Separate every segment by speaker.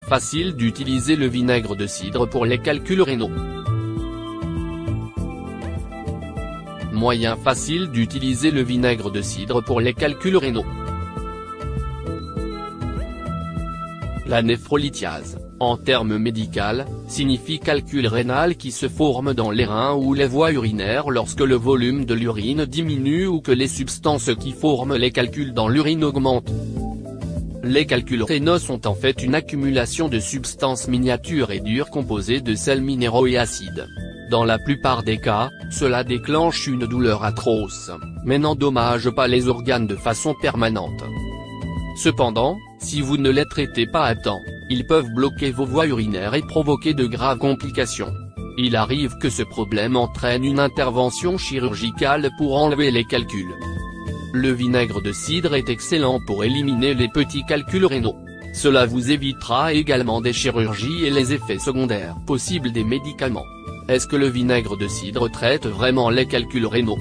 Speaker 1: Facile d'utiliser le vinaigre de cidre pour les calculs rénaux. Moyen facile d'utiliser le vinaigre de cidre pour les calculs rénaux. La néphrolithiase, en termes médicaux, signifie calcul rénal qui se forme dans les reins ou les voies urinaires lorsque le volume de l'urine diminue ou que les substances qui forment les calculs dans l'urine augmentent. Les calculs rénaux sont en fait une accumulation de substances miniatures et dures composées de sels minéraux et acides. Dans la plupart des cas, cela déclenche une douleur atroce, mais n'endommage pas les organes de façon permanente. Cependant, si vous ne les traitez pas à temps, ils peuvent bloquer vos voies urinaires et provoquer de graves complications. Il arrive que ce problème entraîne une intervention chirurgicale pour enlever les calculs. Le vinaigre de cidre est excellent pour éliminer les petits calculs rénaux. Cela vous évitera également des chirurgies et les effets secondaires possibles des médicaments. Est-ce que le vinaigre de cidre traite vraiment les calculs rénaux?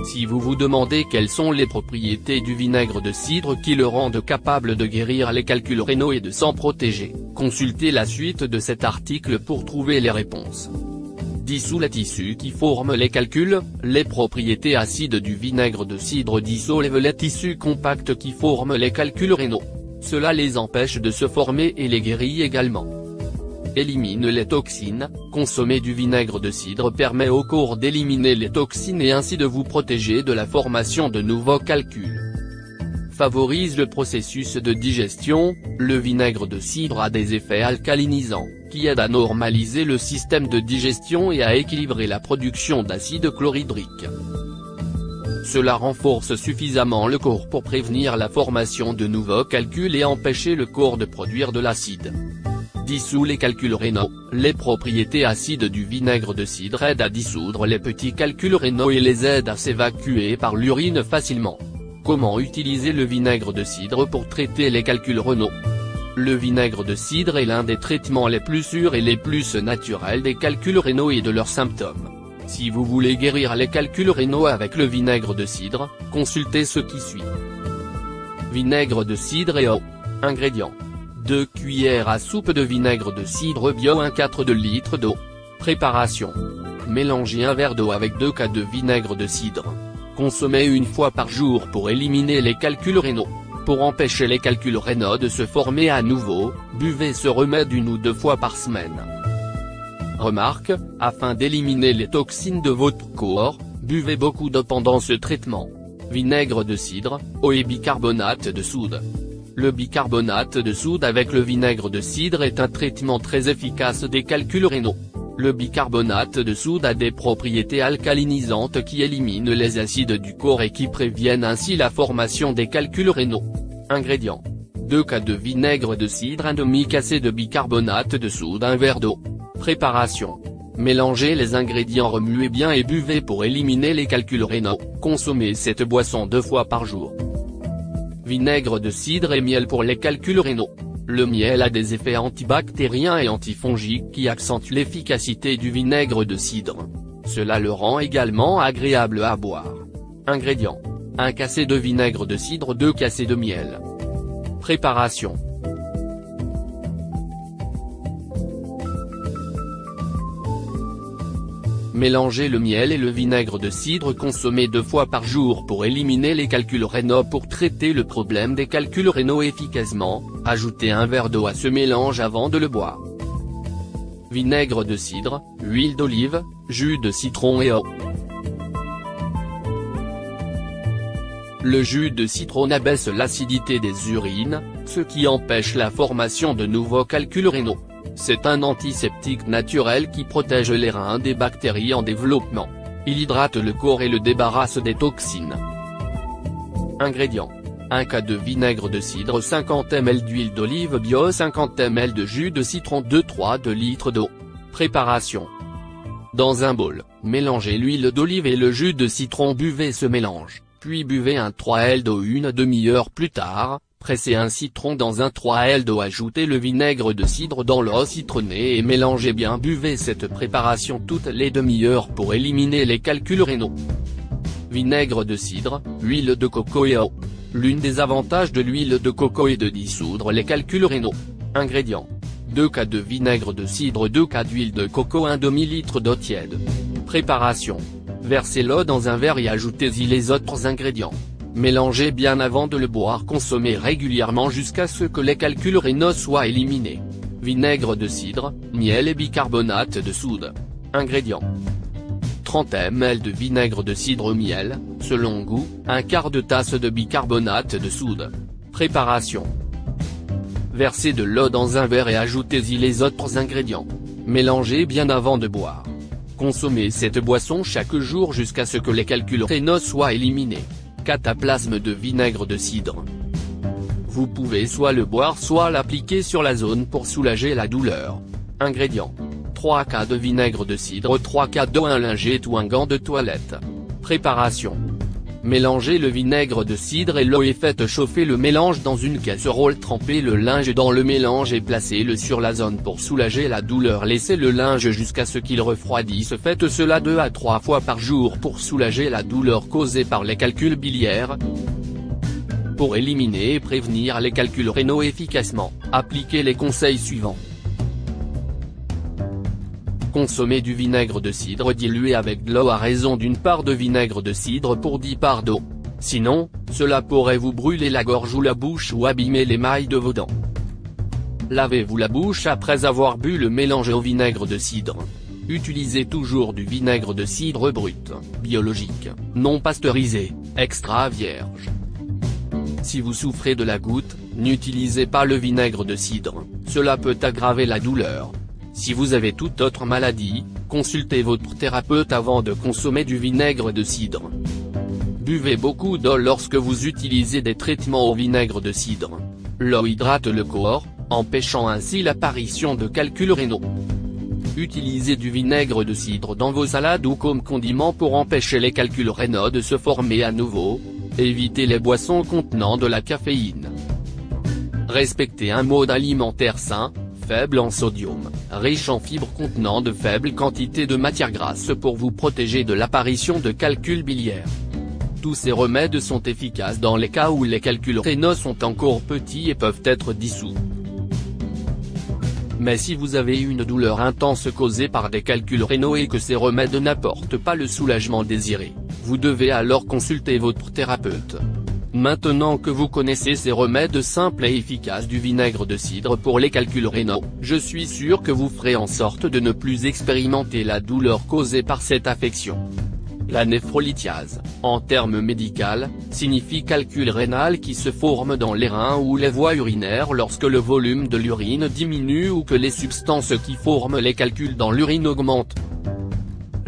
Speaker 1: Si vous vous demandez quelles sont les propriétés du vinaigre de cidre qui le rendent capable de guérir les calculs rénaux et de s'en protéger, consultez la suite de cet article pour trouver les réponses. Dissout les tissus qui forment les calculs. Les propriétés acides du vinaigre de cidre dissolvent les tissus compacts qui forment les calculs rénaux. Cela les empêche de se former et les guérit également. Élimine les toxines. Consommer du vinaigre de cidre permet au corps d'éliminer les toxines et ainsi de vous protéger de la formation de nouveaux calculs. Favorise le processus de digestion. Le vinaigre de cidre a des effets alcalinisants, qui aident à normaliser le système de digestion et à équilibrer la production d'acide chlorhydrique. Cela renforce suffisamment le corps pour prévenir la formation de nouveaux calculs et empêcher le corps de produire de l'acide. Dissout les calculs rénaux. Les propriétés acides du vinaigre de cidre aident à dissoudre les petits calculs rénaux et les aident à s'évacuer par l'urine facilement. Comment utiliser le vinaigre de cidre pour traiter les calculs rénaux? Le vinaigre de cidre est l'un des traitements les plus sûrs et les plus naturels des calculs rénaux et de leurs symptômes. Si vous voulez guérir les calculs rénaux avec le vinaigre de cidre, consultez ce qui suit. Vinaigre de cidre et eau. Ingrédients. 2 cuillères à soupe de vinaigre de cidre bio, 1/4 de litre d'eau. Préparation. Mélangez un verre d'eau avec 2 cuillères de vinaigre de cidre. Consommez une fois par jour pour éliminer les calculs rénaux. Pour empêcher les calculs rénaux de se former à nouveau, buvez ce remède 1 ou 2 fois par semaine. Remarque, afin d'éliminer les toxines de votre corps, buvez beaucoup d'eau pendant ce traitement. Vinaigre de cidre, eau et bicarbonate de soude. Le bicarbonate de soude avec le vinaigre de cidre est un traitement très efficace des calculs rénaux. Le bicarbonate de soude a des propriétés alcalinisantes qui éliminent les acides du corps et qui préviennent ainsi la formation des calculs rénaux. Ingrédients. 2 cuillères de vinaigre de cidre, 1 demi-cassé de bicarbonate de soude, 1 verre d'eau. Préparation. Mélangez les ingrédients, remuez bien et buvez pour éliminer les calculs rénaux. Consommez cette boisson 2 fois par jour. Vinaigre de cidre et miel pour les calculs rénaux. Le miel a des effets antibactériens et antifongiques qui accentuent l'efficacité du vinaigre de cidre. Cela le rend également agréable à boire. Ingrédients. 1 cassé de vinaigre de cidre, 2 cassés de miel. Préparation. Mélangez le miel et le vinaigre de cidre, consommez 2 fois par jour pour éliminer les calculs rénaux. Pour traiter le problème des calculs rénaux efficacement, ajoutez un verre d'eau à ce mélange avant de le boire. Vinaigre de cidre, huile d'olive, jus de citron et eau. Le jus de citron abaisse l'acidité des urines, ce qui empêche la formation de nouveaux calculs rénaux. C'est un antiseptique naturel qui protège les reins des bactéries en développement. Il hydrate le corps et le débarrasse des toxines. Ingrédients. 1 cuillère de vinaigre de cidre, 50 ml d'huile d'olive bio, 50 ml de jus de citron, 2-3 litres d'eau. Préparation. Dans un bol, mélangez l'huile d'olive et le jus de citron, buvez ce mélange, puis buvez un 3 ml d'eau une demi-heure plus tard. Pressez un citron dans un 3 ml d'eau, ajoutez le vinaigre de cidre dans l'eau citronnée et mélangez bien. Buvez cette préparation toutes les demi-heures pour éliminer les calculs rénaux. Vinaigre de cidre, huile de coco et eau. L'une des avantages de l'huile de coco est de dissoudre les calculs rénaux. Ingrédients. 2 cas de vinaigre de cidre, 2 cas d'huile de coco, 1 demi-litre d'eau tiède. Préparation. Versez l'eau dans un verre et ajoutez-y les autres ingrédients. Mélangez bien avant de le boire. Consommez régulièrement jusqu'à ce que les calculs rénaux soient éliminés. Vinaigre de cidre, miel et bicarbonate de soude. Ingrédients. 30 ml de vinaigre de cidre, miel, selon goût, un quart de tasse de bicarbonate de soude. Préparation. Versez de l'eau dans un verre et ajoutez-y les autres ingrédients. Mélangez bien avant de boire. Consommez cette boisson chaque jour jusqu'à ce que les calculs rénaux soient éliminés. Cataplasme de vinaigre de cidre. Vous pouvez soit le boire soit l'appliquer sur la zone pour soulager la douleur. Ingrédients. 3 cas de vinaigre de cidre, 3 cas d'eau, un lingette ou un gant de toilette. Préparation. Mélangez le vinaigre de cidre et l'eau et faites chauffer le mélange dans une casserole. Trempez le linge dans le mélange et placez-le sur la zone pour soulager la douleur. Laissez le linge jusqu'à ce qu'il refroidisse. Faites cela 2 à 3 fois par jour pour soulager la douleur causée par les calculs biliaires. Pour éliminer et prévenir les calculs rénaux efficacement, appliquez les conseils suivants. Consommez du vinaigre de cidre dilué avec de l'eau à raison d'une part de vinaigre de cidre pour 10 parts d'eau. Sinon, cela pourrait vous brûler la gorge ou la bouche ou abîmer l'émail de vos dents. Lavez-vous la bouche après avoir bu le mélange au vinaigre de cidre. Utilisez toujours du vinaigre de cidre brut, biologique, non pasteurisé, extra vierge. Si vous souffrez de la goutte, n'utilisez pas le vinaigre de cidre, cela peut aggraver la douleur. Si vous avez toute autre maladie, consultez votre thérapeute avant de consommer du vinaigre de cidre. Buvez beaucoup d'eau lorsque vous utilisez des traitements au vinaigre de cidre. L'eau hydrate le corps, empêchant ainsi l'apparition de calculs rénaux. Utilisez du vinaigre de cidre dans vos salades ou comme condiment pour empêcher les calculs rénaux de se former à nouveau. Évitez les boissons contenant de la caféine. Respectez un mode alimentaire sain, faible en sodium, riche en fibres contenant de faibles quantités de matières grasses pour vous protéger de l'apparition de calculs biliaires. Tous ces remèdes sont efficaces dans les cas où les calculs rénaux sont encore petits et peuvent être dissous. Mais si vous avez une douleur intense causée par des calculs rénaux et que ces remèdes n'apportent pas le soulagement désiré, vous devez alors consulter votre thérapeute. Maintenant que vous connaissez ces remèdes simples et efficaces du vinaigre de cidre pour les calculs rénaux, je suis sûr que vous ferez en sorte de ne plus expérimenter la douleur causée par cette affection. La néphrolithiase, en termes médicaux, signifie calcul rénal qui se forme dans les reins ou les voies urinaires lorsque le volume de l'urine diminue ou que les substances qui forment les calculs dans l'urine augmentent.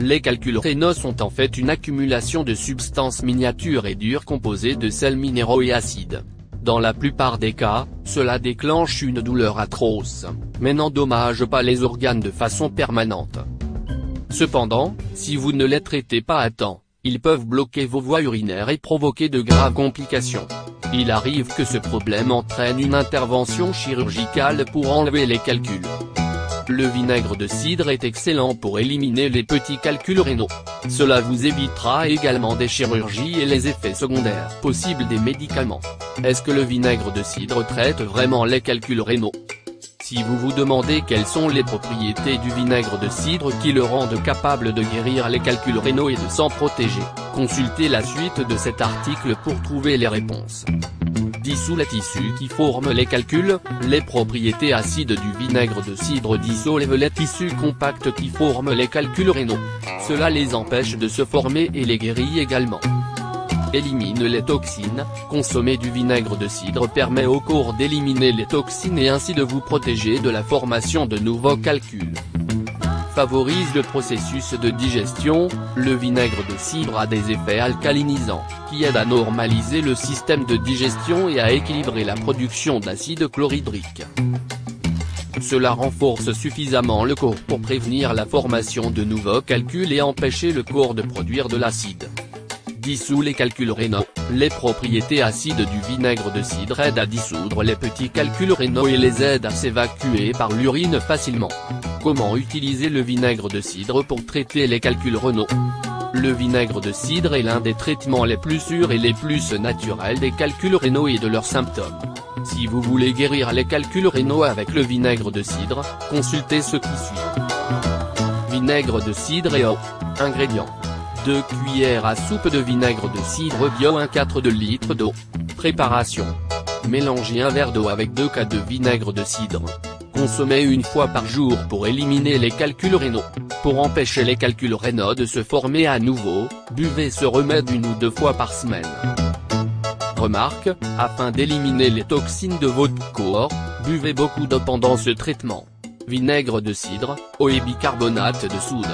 Speaker 1: Les calculs rénaux sont en fait une accumulation de substances miniatures et dures composées de sels minéraux et acides. Dans la plupart des cas, cela déclenche une douleur atroce, mais n'endommage pas les organes de façon permanente. Cependant, si vous ne les traitez pas à temps, ils peuvent bloquer vos voies urinaires et provoquer de graves complications. Il arrive que ce problème entraîne une intervention chirurgicale pour enlever les calculs. Le vinaigre de cidre est excellent pour éliminer les petits calculs rénaux. Cela vous évitera également des chirurgies et les effets secondaires possibles des médicaments. Est-ce que le vinaigre de cidre traite vraiment les calculs rénaux? Si vous vous demandez quelles sont les propriétés du vinaigre de cidre qui le rendent capable de guérir les calculs rénaux et de s'en protéger, consultez la suite de cet article pour trouver les réponses. Dissout les tissus qui forment les calculs, les propriétés acides du vinaigre de cidre dissolvent les tissus compacts qui forment les calculs rénaux. Cela les empêche de se former et les guérit également. Élimine les toxines, consommer du vinaigre de cidre permet au corps d'éliminer les toxines et ainsi de vous protéger de la formation de nouveaux calculs. Favorise le processus de digestion, le vinaigre de cidre a des effets alcalinisants, qui aident à normaliser le système de digestion et à équilibrer la production d'acide chlorhydrique. Cela renforce suffisamment le corps pour prévenir la formation de nouveaux calculs et empêcher le corps de produire de l'acide. Dissout les calculs rénaux, les propriétés acides du vinaigre de cidre aident à dissoudre les petits calculs rénaux et les aident à s'évacuer par l'urine facilement. Comment utiliser le vinaigre de cidre pour traiter les calculs rénaux? Le vinaigre de cidre est l'un des traitements les plus sûrs et les plus naturels des calculs rénaux et de leurs symptômes. Si vous voulez guérir les calculs rénaux avec le vinaigre de cidre, consultez ce qui suit. Vinaigre de cidre et eau. Ingrédients. 2 cuillères à soupe de vinaigre de cidre bio, 1/4 de litre d'eau. Préparation. Mélangez un verre d'eau avec 2 cuillères de vinaigre de cidre. Consommez une fois par jour pour éliminer les calculs rénaux. Pour empêcher les calculs rénaux de se former à nouveau, buvez ce remède 1 ou 2 fois par semaine. Remarque, afin d'éliminer les toxines de votre corps, buvez beaucoup d'eau pendant ce traitement. Vinaigre de cidre, eau et bicarbonate de soude.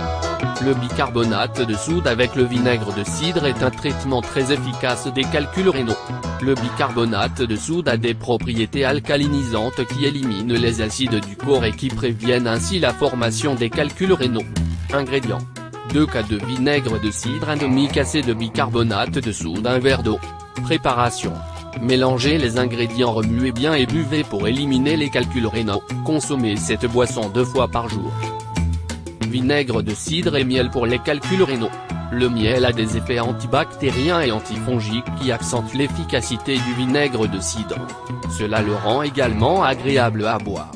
Speaker 1: Le bicarbonate de soude avec le vinaigre de cidre est un traitement très efficace des calculs rénaux. Le bicarbonate de soude a des propriétés alcalinisantes qui éliminent les acides du corps et qui préviennent ainsi la formation des calculs rénaux. Ingrédients. 2 cuillères de vinaigre de cidre, 1 demi-cassé de bicarbonate de soude, 1 verre d'eau. Préparation. Mélangez les ingrédients, remuez bien et buvez pour éliminer les calculs rénaux. Consommez cette boisson 2 fois par jour. Vinaigre de cidre et miel pour les calculs rénaux. Le miel a des effets antibactériens et antifongiques qui accentuent l'efficacité du vinaigre de cidre. Cela le rend également agréable à boire.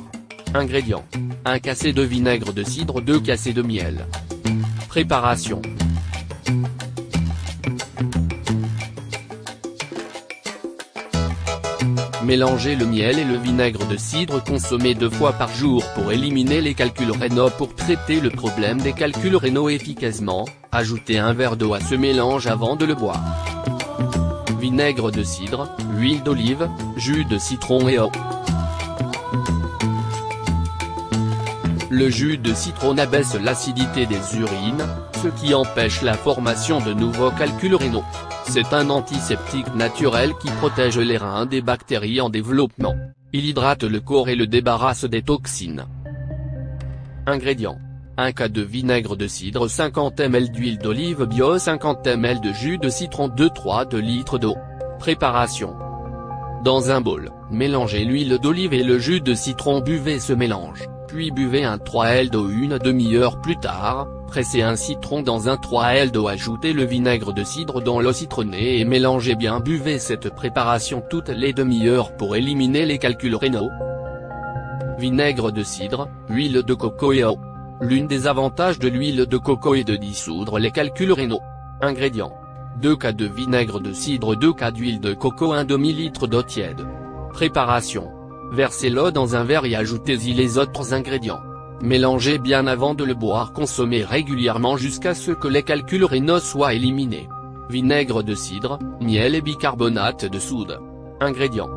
Speaker 1: Ingrédients. 1 cassé de vinaigre de cidre, 2 cassés de miel. Préparation. Mélangez le miel et le vinaigre de cidre, consommez 2 fois par jour pour éliminer les calculs rénaux. Pour traiter le problème des calculs rénaux efficacement, ajoutez un verre d'eau à ce mélange avant de le boire. Vinaigre de cidre, huile d'olive, jus de citron et eau. Le jus de citron abaisse l'acidité des urines, ce qui empêche la formation de nouveaux calculs rénaux. C'est un antiseptique naturel qui protège les reins des bactéries en développement. Il hydrate le corps et le débarrasse des toxines. Ingrédients. 1 cuillère de vinaigre de cidre, 50 ml d'huile d'olive bio, 50 ml de jus de citron, 2-3 litres d'eau. Préparation. Dans un bol, mélangez l'huile d'olive et le jus de citron, buvez ce mélange, puis buvez un 3 ml d'eau une demi-heure plus tard. Pressez un citron dans un 3 ml d'eau, ajoutez le vinaigre de cidre dans l'eau citronnée et mélangez bien. Buvez cette préparation toutes les demi-heures pour éliminer les calculs rénaux. Vinaigre de cidre, huile de coco et eau. L'une des avantages de l'huile de coco est de dissoudre les calculs rénaux. Ingrédients. 2 cuillères de vinaigre de cidre, 2 cuillères d'huile de coco, 1 demi-litre d'eau tiède. Préparation. Versez l'eau dans un verre et ajoutez-y les autres ingrédients. Mélangez bien avant de le boire. Consommez régulièrement jusqu'à ce que les calculs rénaux soient éliminés. Vinaigre de cidre, miel et bicarbonate de soude. Ingrédients.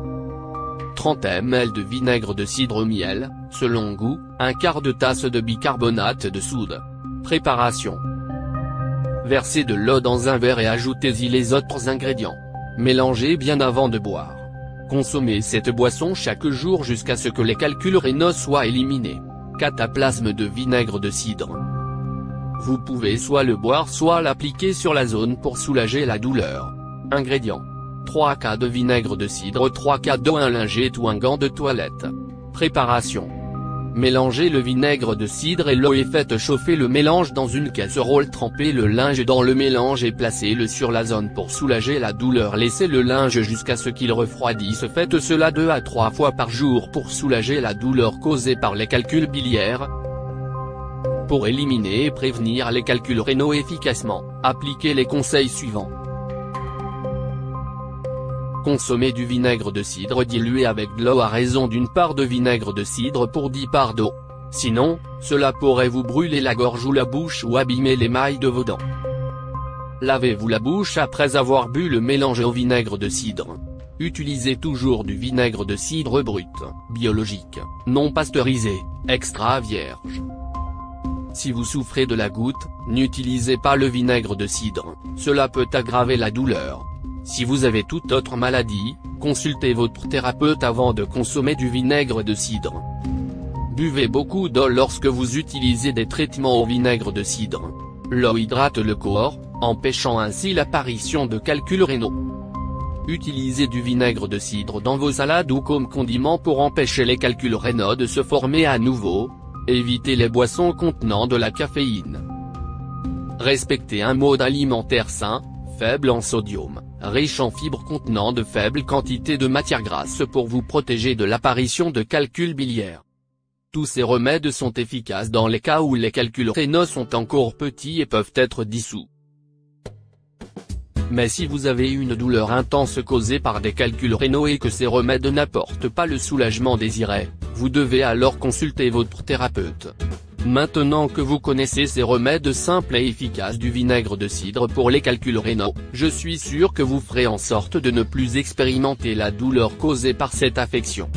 Speaker 1: 30 ml de vinaigre de cidre, miel, selon goût, 1/4 de tasse de bicarbonate de soude. Préparation. Versez de l'eau dans un verre et ajoutez-y les autres ingrédients. Mélangez bien avant de boire. Consommez cette boisson chaque jour jusqu'à ce que les calculs rénaux soient éliminés. Cataplasme de vinaigre de cidre. Vous pouvez soit le boire soit l'appliquer sur la zone pour soulager la douleur. Ingrédients. 3 cuillères de vinaigre de cidre, 3 cuillères d'eau, un lingette ou un gant de toilette. Préparation. Mélangez le vinaigre de cidre et l'eau et faites chauffer le mélange dans une casserole. Trempez le linge dans le mélange et placez-le sur la zone pour soulager la douleur. Laissez le linge jusqu'à ce qu'il refroidisse. Faites cela 2 à 3 fois par jour pour soulager la douleur causée par les calculs biliaires. Pour éliminer et prévenir les calculs rénaux efficacement, appliquez les conseils suivants. Consommez du vinaigre de cidre dilué avec de l'eau à raison d'une part de vinaigre de cidre pour 10 parts d'eau. Sinon, cela pourrait vous brûler la gorge ou la bouche ou abîmer l'émail de vos dents. Lavez-vous la bouche après avoir bu le mélange au vinaigre de cidre. Utilisez toujours du vinaigre de cidre brut, biologique, non pasteurisé, extra vierge. Si vous souffrez de la goutte, n'utilisez pas le vinaigre de cidre, cela peut aggraver la douleur. Si vous avez toute autre maladie, consultez votre thérapeute avant de consommer du vinaigre de cidre. Buvez beaucoup d'eau lorsque vous utilisez des traitements au vinaigre de cidre. L'eau hydrate le corps, empêchant ainsi l'apparition de calculs rénaux. Utilisez du vinaigre de cidre dans vos salades ou comme condiment pour empêcher les calculs rénaux de se former à nouveau. Évitez les boissons contenant de la caféine. Respectez un mode alimentaire sain, faible en sodium, riche en fibres contenant de faibles quantités de matières grasses pour vous protéger de l'apparition de calculs biliaires. Tous ces remèdes sont efficaces dans les cas où les calculs rénaux sont encore petits et peuvent être dissous. Mais si vous avez une douleur intense causée par des calculs rénaux et que ces remèdes n'apportent pas le soulagement désiré, vous devez alors consulter votre thérapeute. Maintenant que vous connaissez ces remèdes simples et efficaces du vinaigre de cidre pour les calculs rénaux, je suis sûr que vous ferez en sorte de ne plus expérimenter la douleur causée par cette affection.